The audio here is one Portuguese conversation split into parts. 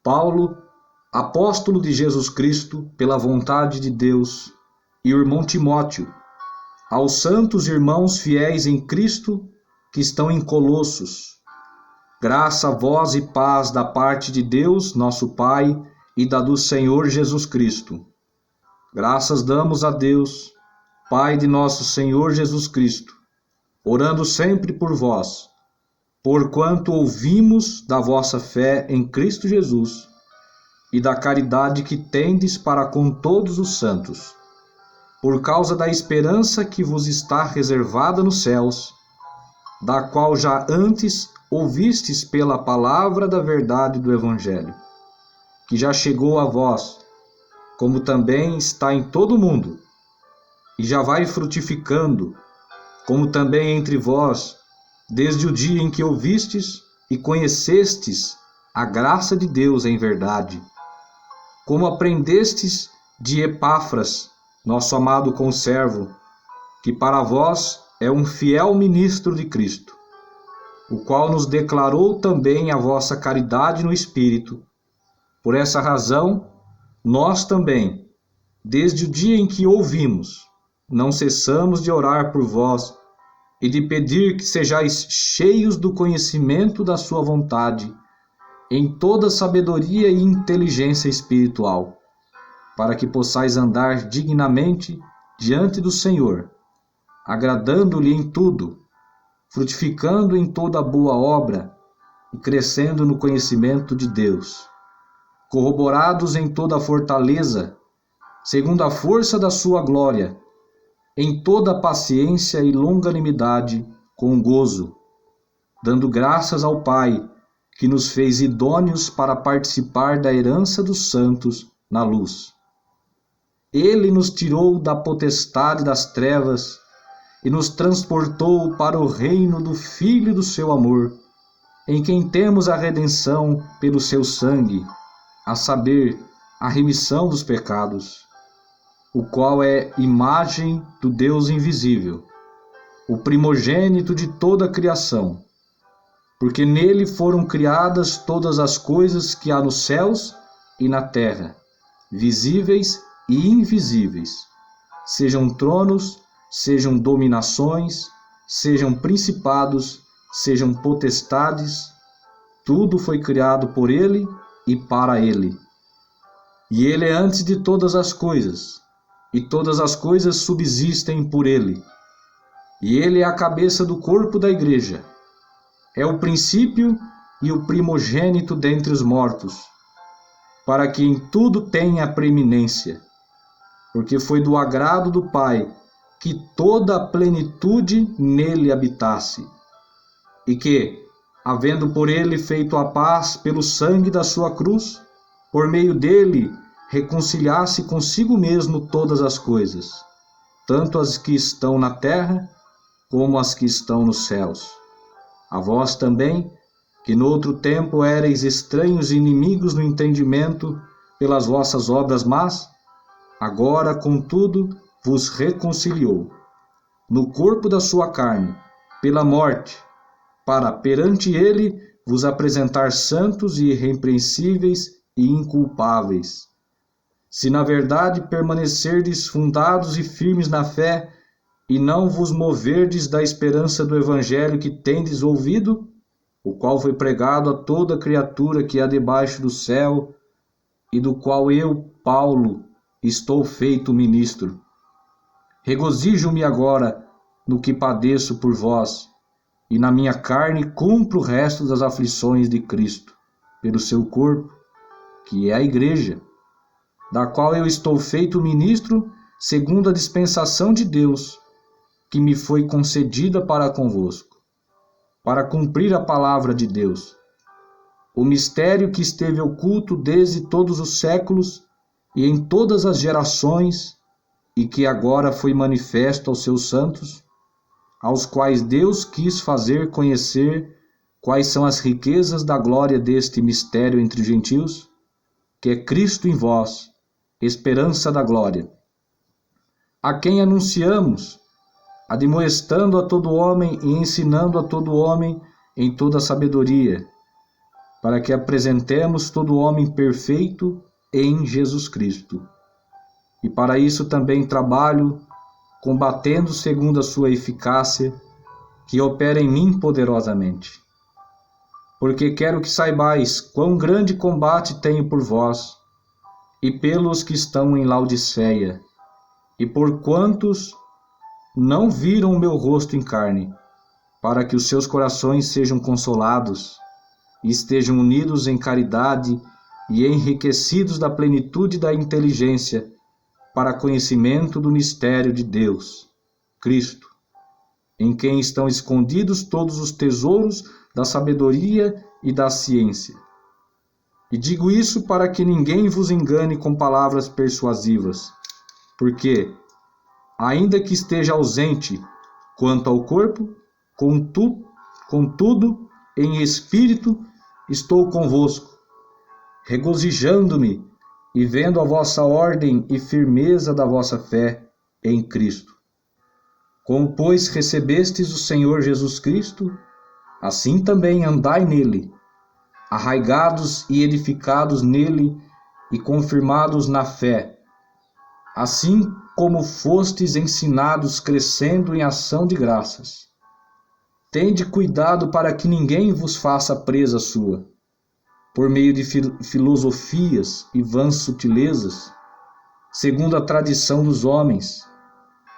Paulo, apóstolo de Jesus Cristo, pela vontade de Deus, e o irmão Timóteo, aos santos irmãos fiéis em Cristo que estão em Colossos, graça a vós e paz da parte de Deus, nosso Pai, e da do Senhor Jesus Cristo. Graças damos a Deus, Pai de nosso Senhor Jesus Cristo, orando sempre por vós, porquanto ouvimos da vossa fé em Cristo Jesus e da caridade que tendes para com todos os santos, por causa da esperança que vos está reservada nos céus, da qual já antes ouvistes pela palavra da verdade do Evangelho, que já chegou a vós, como também está em todo o mundo, e já vai frutificando, como também entre vós, desde o dia em que ouvistes e conhecestes a graça de Deus em verdade, como aprendestes de Epáfras, nosso amado conservo, que para vós é um fiel ministro de Cristo, o qual nos declarou também a vossa caridade no Espírito. Por essa razão, nós também, desde o dia em que ouvimos, não cessamos de orar por vós e de pedir que sejais cheios do conhecimento da sua vontade, em toda sabedoria e inteligência espiritual, para que possais andar dignamente diante do Senhor, agradando-lhe em tudo, frutificando em toda boa obra e crescendo no conhecimento de Deus, corroborados em toda a fortaleza, segundo a força da sua glória, em toda paciência e longanimidade, com gozo, dando graças ao Pai, que nos fez idôneos para participar da herança dos santos na luz. Ele nos tirou da potestade das trevas e nos transportou para o reino do Filho do seu amor, em quem temos a redenção pelo seu sangue, a saber, a remissão dos pecados, o qual é imagem do Deus invisível, o primogênito de toda a criação, porque nele foram criadas todas as coisas que há nos céus e na terra, visíveis e invisíveis, sejam tronos, sejam dominações, sejam principados, sejam potestades, tudo foi criado por ele e para ele. E ele é antes de todas as coisas, e todas as coisas subsistem por ele. E ele é a cabeça do corpo da igreja. É o princípio e o primogênito dentre os mortos, para que em tudo tenha preeminência, porque foi do agrado do Pai que toda a plenitude nele habitasse, e que, havendo por ele feito a paz pelo sangue da sua cruz, por meio dele reconciliasse consigo mesmo todas as coisas, tanto as que estão na terra como as que estão nos céus. A vós também, que no outro tempo éreis estranhos e inimigos no entendimento pelas vossas obras más, agora, contudo, vos reconciliou, no corpo da sua carne, pela morte, para perante ele vos apresentar santos e irrepreensíveis e inculpáveis. Se na verdade permanecerdes fundados e firmes na fé, e não vos moverdes da esperança do Evangelho que tendes ouvido, o qual foi pregado a toda criatura que há debaixo do céu, e do qual eu, Paulo, estou feito ministro. Regozijo-me agora no que padeço por vós, e na minha carne cumpro o resto das aflições de Cristo, pelo seu corpo, que é a igreja, da qual eu estou feito ministro segundo a dispensação de Deus, que me foi concedida para convosco, para cumprir a palavra de Deus, o mistério que esteve oculto desde todos os séculos e em todas as gerações, e que agora foi manifesto aos seus santos, aos quais Deus quis fazer conhecer quais são as riquezas da glória deste mistério entre os gentios, que é Cristo em vós, esperança da glória, a quem anunciamos, admoestando a todo homem e ensinando a todo homem em toda sabedoria, para que apresentemos todo homem perfeito em Jesus Cristo. E para isso também trabalho, combatendo segundo a sua eficácia, que opera em mim poderosamente. Porque quero que saibais quão grande combate tenho por vós, e pelos que estão em Laodiceia, e por quantos não viram o meu rosto em carne, para que os seus corações sejam consolados, e estejam unidos em caridade e enriquecidos da plenitude da inteligência, para conhecimento do mistério de Deus, Cristo, em quem estão escondidos todos os tesouros da sabedoria e da ciência. E digo isso para que ninguém vos engane com palavras persuasivas, porque, ainda que esteja ausente quanto ao corpo, contudo, em espírito, estou convosco, regozijando-me e vendo a vossa ordem e firmeza da vossa fé em Cristo. Como, pois, recebestes o Senhor Jesus Cristo, assim também andai nele, arraigados e edificados nele e confirmados na fé, assim como fostes ensinados, crescendo em ação de graças. Tende cuidado para que ninguém vos faça presa sua, por meio de filosofias e vãs sutilezas, segundo a tradição dos homens,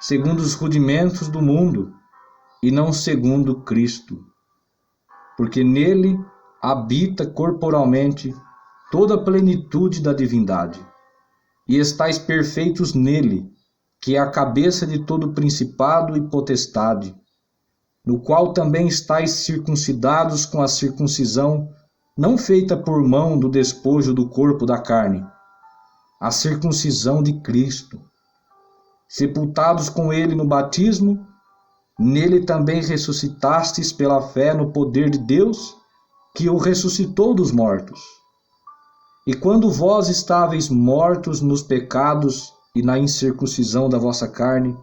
segundo os rudimentos do mundo, e não segundo Cristo. Porque nele habita corporalmente toda a plenitude da divindade, e estáis perfeitos nele, que é a cabeça de todo principado e potestade, no qual também estáis circuncidados com a circuncisão não feita por mão do despojo do corpo da carne, a circuncisão de Cristo. Sepultados com ele no batismo, nele também ressuscitastes pela fé no poder de Deus, que o ressuscitou dos mortos. E quando vós estáveis mortos nos pecados e na incircuncisão da vossa carne,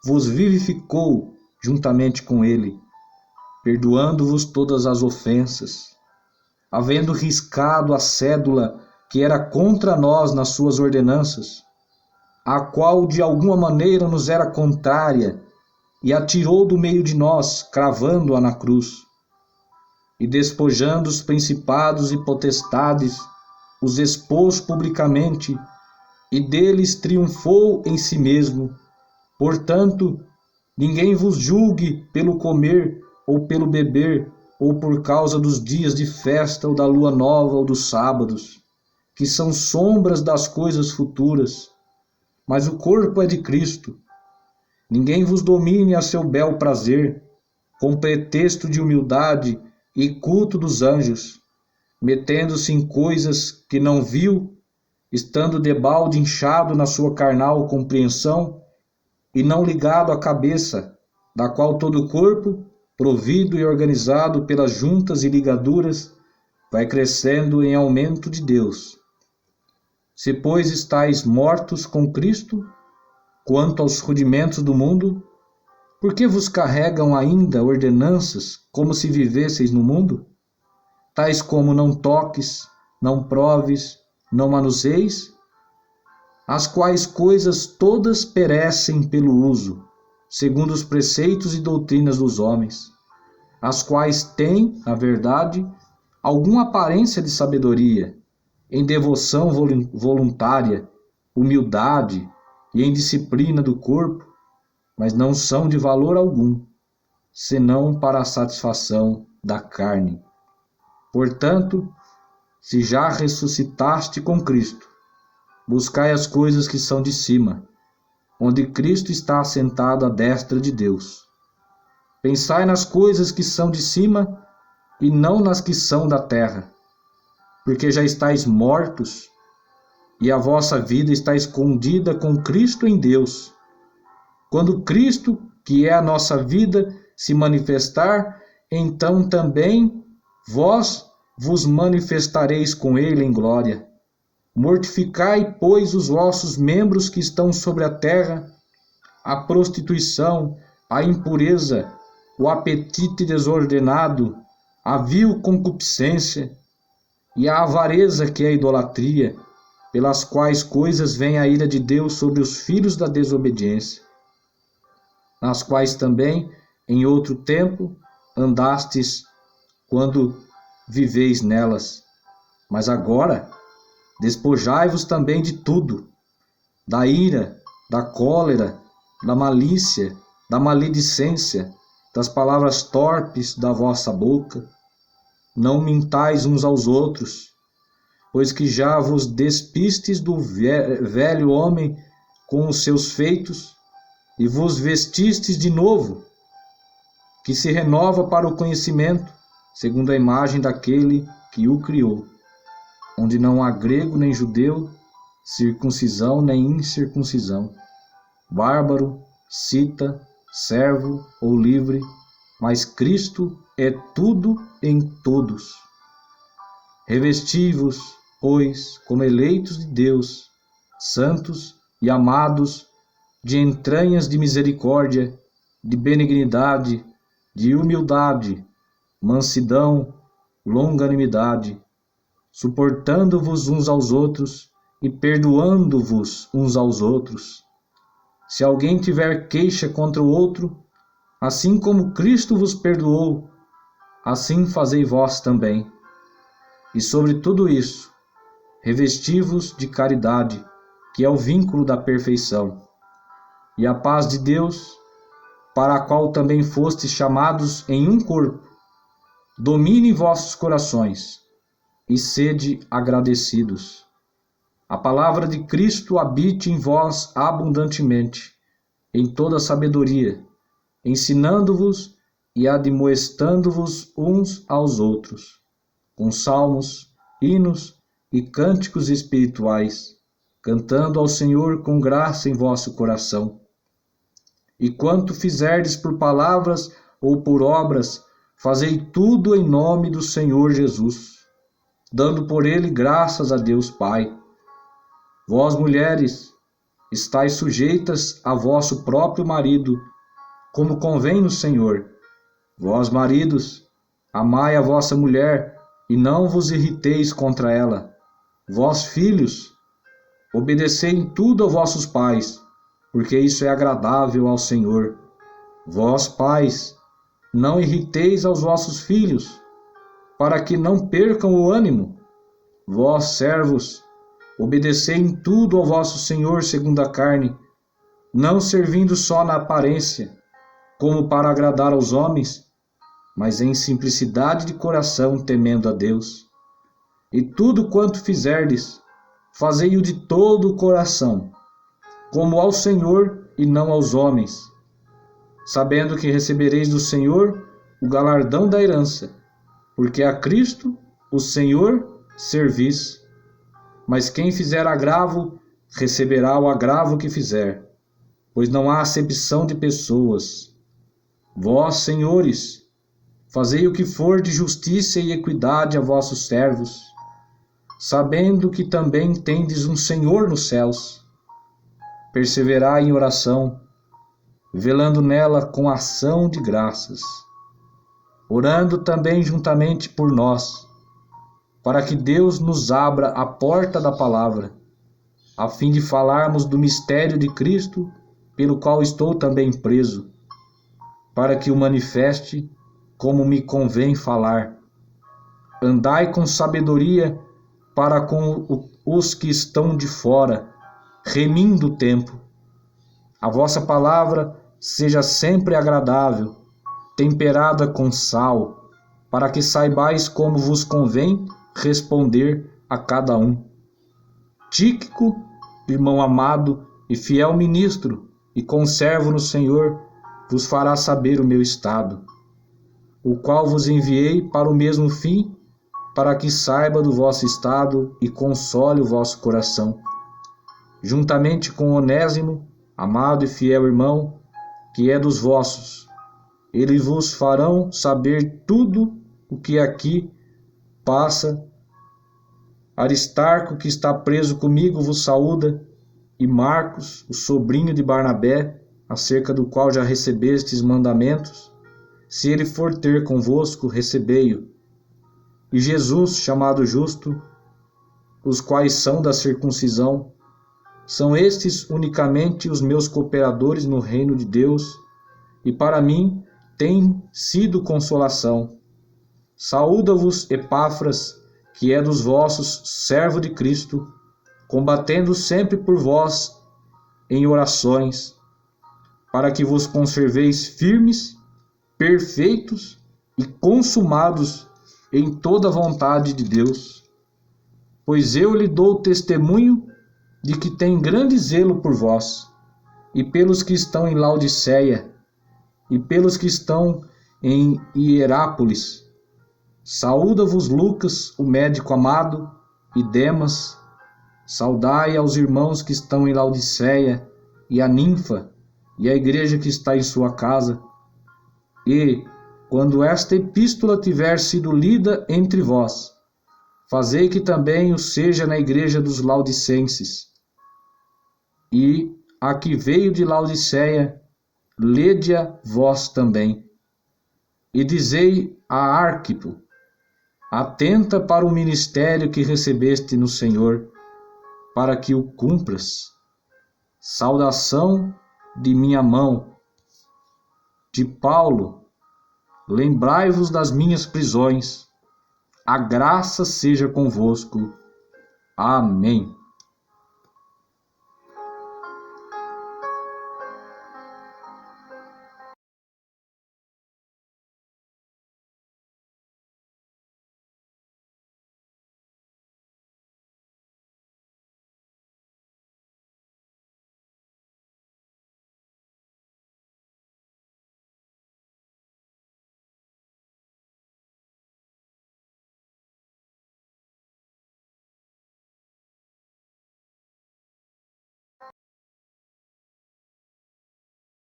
vos vivificou juntamente com ele, perdoando-vos todas as ofensas, havendo riscado a cédula que era contra nós nas suas ordenanças, a qual de alguma maneira nos era contrária, e a tirou do meio de nós, cravando-a na cruz. E despojando os principados e potestades, os expôs publicamente, e deles triunfou em si mesmo. Portanto, ninguém vos julgue pelo comer ou pelo beber, ou por causa dos dias de festa ou da lua nova ou dos sábados, que são sombras das coisas futuras, mas o corpo é de Cristo. Ninguém vos domine a seu bel prazer, com pretexto de humildade e culto dos anjos, metendo-se em coisas que não viu, estando debalde inchado na sua carnal compreensão, e não ligado à cabeça, da qual todo o corpo, provido e organizado pelas juntas e ligaduras, vai crescendo em aumento de Deus. Se, pois, estáis mortos com Cristo, quanto aos rudimentos do mundo, por que vos carregam ainda ordenanças como se vivesseis no mundo? Tais como não toques, não proves, não manuseis, as quais coisas todas perecem pelo uso, segundo os preceitos e doutrinas dos homens, as quais têm, na verdade, alguma aparência de sabedoria, em devoção voluntária, humildade e em disciplina do corpo, mas não são de valor algum, senão para a satisfação da carne. Portanto, se já ressuscitaste com Cristo, buscai as coisas que são de cima, onde Cristo está assentado à destra de Deus. Pensai nas coisas que são de cima e não nas que são da terra, porque já estáis mortos e a vossa vida está escondida com Cristo em Deus. Quando Cristo, que é a nossa vida, se manifestar, então também vós vos manifestareis com ele em glória. Mortificai, pois, os vossos membros que estão sobre a terra, a prostituição, a impureza, o apetite desordenado, a vil concupiscência, e a avareza, que é a idolatria, pelas quais coisas vem a ira de Deus sobre os filhos da desobediência, nas quais também, em outro tempo, andastes quando viveis nelas. Mas agora, despojai-vos também de tudo, da ira, da cólera, da malícia, da maledicência, das palavras torpes da vossa boca. Não mintais uns aos outros, pois que já vos despistes do velho homem com os seus feitos, e vos vestistes de novo, que se renova para o conhecimento, segundo a imagem daquele que o criou, onde não há grego nem judeu, circuncisão nem incircuncisão, bárbaro, cita, servo ou livre, mas Cristo é tudo em todos. Revesti-vos, pois, como eleitos de Deus, santos e amados, de entranhas de misericórdia, de benignidade, de humildade, mansidão, longanimidade, suportando-vos uns aos outros e perdoando-vos uns aos outros. Se alguém tiver queixa contra o outro, assim como Cristo vos perdoou, assim fazei vós também. E sobre tudo isso, revesti-vos de caridade, que é o vínculo da perfeição. E a paz de Deus, para a qual também fostes chamados em um corpo, domine vossos corações, e sede agradecidos. A palavra de Cristo habite em vós abundantemente, em toda sabedoria, ensinando-vos e admoestando-vos uns aos outros, com salmos, hinos e cânticos espirituais, cantando ao Senhor com graça em vosso coração. E quanto fizerdes por palavras ou por obras, fazei tudo em nome do Senhor Jesus, dando por ele graças a Deus Pai. Vós, mulheres, estáis sujeitas a vosso próprio marido, como convém no Senhor. Vós, maridos, amai a vossa mulher, e não vos irriteis contra ela. Vós, filhos, obedecei em tudo aos vossos pais, porque isso é agradável ao Senhor. Vós, pais, não irriteis aos vossos filhos, para que não percam o ânimo. Vós, servos, obedecei em tudo ao vosso Senhor segundo a carne, não servindo só na aparência, como para agradar aos homens, mas em simplicidade de coração, temendo a Deus. E tudo quanto fizerdes, fazei-o de todo o coração, como ao Senhor e não aos homens, sabendo que recebereis do Senhor o galardão da herança, porque a Cristo, o Senhor, servis. Mas quem fizer agravo, receberá o agravo que fizer, pois não há acepção de pessoas. Vós, senhores, fazei o que for de justiça e equidade a vossos servos, sabendo que também tendes um Senhor nos céus. Perseverai em oração, velando nela com ação de graças, orando também juntamente por nós, para que Deus nos abra a porta da palavra, a fim de falarmos do mistério de Cristo, pelo qual estou também preso, para que o manifeste como me convém falar. Andai com sabedoria para com os que estão de fora, remindo o tempo. A vossa palavra seja sempre agradável, temperada com sal, para que saibais como vos convém responder a cada um. Tíquico, irmão amado e fiel ministro e conservo no Senhor, vos fará saber o meu estado, o qual vos enviei para o mesmo fim, para que saiba do vosso estado e console o vosso coração. Juntamente com Onésimo, amado e fiel irmão, que é dos vossos, eles vos farão saber tudo o que aqui passa. Aristarco, que está preso comigo, vos saúda, e Marcos, o sobrinho de Barnabé, acerca do qual já recebestes mandamentos. Se ele for ter convosco, recebei-o. e Jesus, chamado Justo, os quais são da circuncisão, são estes unicamente os meus cooperadores no reino de Deus, e para mim tem sido consolação. Saúda-vos Epáfras, que é dos vossos, servo de Cristo, combatendo sempre por vós em orações, para que vos conserveis firmes, perfeitos e consumados em toda a vontade de Deus. Pois eu lhe dou testemunho de que tem grande zelo por vós, e pelos que estão em Laodiceia, e pelos que estão em Hierápolis. Saúda-vos Lucas, o médico amado, e Demas. Saudai aos irmãos que estão em Laodiceia, e a Ninfa, e a igreja que está em sua casa. E, quando esta epístola tiver sido lida entre vós, fazei que também o seja na igreja dos Laodicenses. E a que veio de Laodiceia, lede-a vós também. E dizei a Arquipo: atenta para o ministério que recebeste no Senhor, para que o cumpras. Saudação de minha mão. De Paulo, lembrai-vos das minhas prisões. A graça seja convosco. Amém.